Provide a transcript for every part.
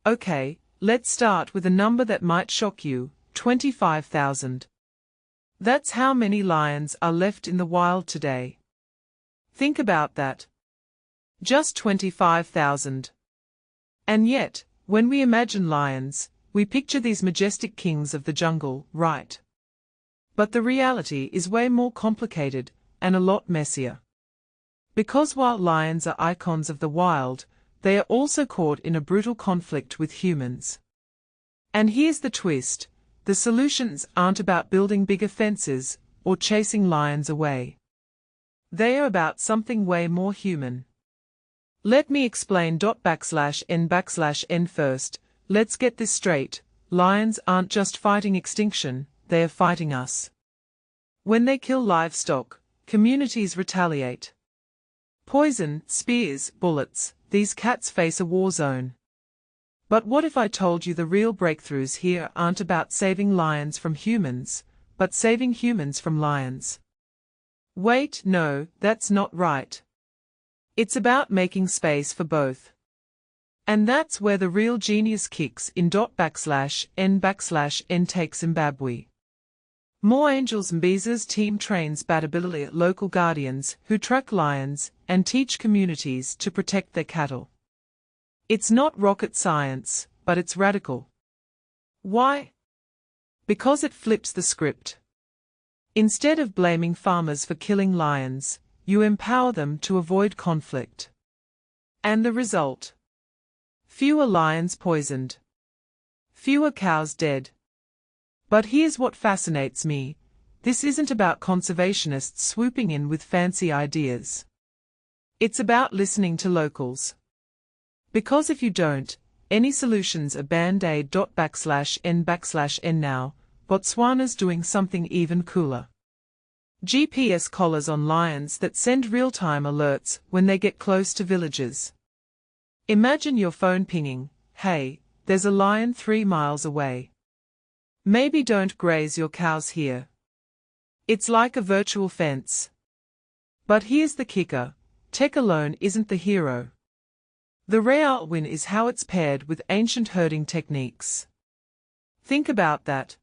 Okay, let's start with a number that might shock you, 25,000. That's how many lions are left in the wild today. Think about that. Just 25,000. And yet, when we imagine lions, we picture these majestic kings of the jungle, right? But the reality is way more complicated, and a lot messier. Because while lions are icons of the wild, they are also caught in a brutal conflict with humans. And here's the twist: the solutions aren't about building bigger fences, or chasing lions away. They are about something way more human. Let me explain /n/n first. Let's get this straight. Lions aren't just fighting extinction, they are fighting us. When they kill livestock, communities retaliate. Poison, spears, bullets, these cats face a war zone. But what if I told you the real breakthroughs here aren't about saving lions from humans, but saving humans from lions? Wait, no, that's not right. It's about making space for both. And that's where the real genius kicks in. /n/n take Zimbabwe. More Angels Mbiza's team trains Batabilili local guardians who track lions and teach communities to protect their cattle. It's not rocket science, but it's radical. Why? Because it flips the script. Instead of blaming farmers for killing lions, you empower them to avoid conflict. And the result? Fewer lions poisoned. Fewer cows dead. But here's what fascinates me: this isn't about conservationists swooping in with fancy ideas. It's about listening to locals. Because if you don't, any solutions are band-aid. /n/n now, Botswana's doing something even cooler. GPS collars on lions that send real-time alerts when they get close to villages. Imagine your phone pinging, "Hey, there's a lion 3 miles away. Maybe don't graze your cows here." It's like a virtual fence. But here's the kicker: tech alone isn't the hero. The real win is how it's paired with ancient herding techniques. Think about that.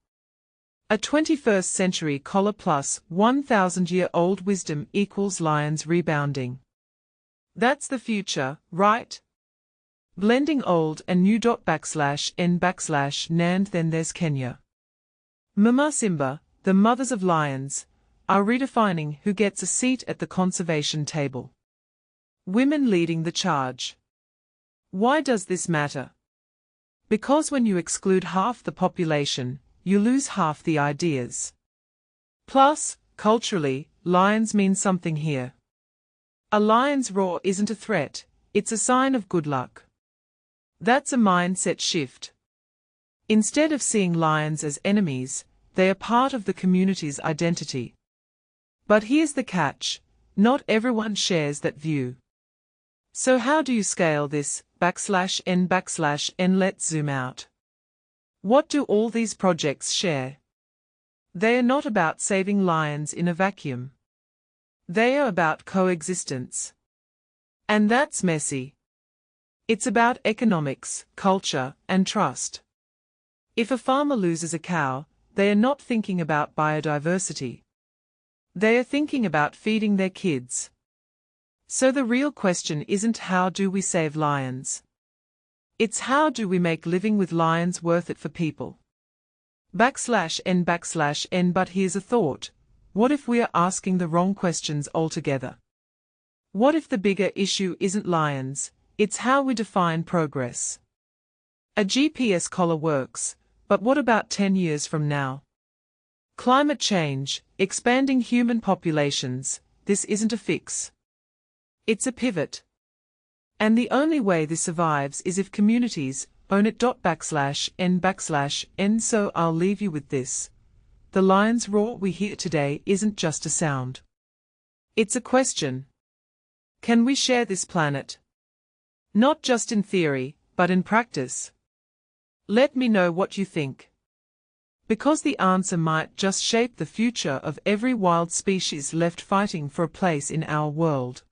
A 21st century collar plus 1,000-year-old wisdom equals lions rebounding. That's the future, right? Blending old and new. /n/n Then there's Kenya. Mama Simba, the mothers of lions, are redefining who gets a seat at the conservation table. Women leading the charge. Why does this matter? Because when you exclude half the population, you lose half the ideas. Plus, culturally, lions mean something here. A lion's roar isn't a threat, it's a sign of good luck. That's a mindset shift. Instead of seeing lions as enemies, they are part of the community's identity. But here's the catch: not everyone shares that view. So how do you scale this? /n/n Let's zoom out. What do all these projects share? They are not about saving lions in a vacuum. They are about coexistence. And that's messy. It's about economics, culture, and trust. If a farmer loses a cow, they are not thinking about biodiversity. They are thinking about feeding their kids. So the real question isn't how do we save lions? It's how do we make living with lions worth it for people? /n/n But here's a thought: what if we are asking the wrong questions altogether? What if the bigger issue isn't lions, it's how we define progress? A GPS collar works, but what about 10 years from now? Climate change, expanding human populations, this isn't a fix. It's a pivot. And the only way this survives is if communities own it. /n/n So I'll leave you with this: the lion's roar we hear today isn't just a sound. It's a question. Can we share this planet? Not just in theory, but in practice. Let me know what you think. Because the answer might just shape the future of every wild species left fighting for a place in our world.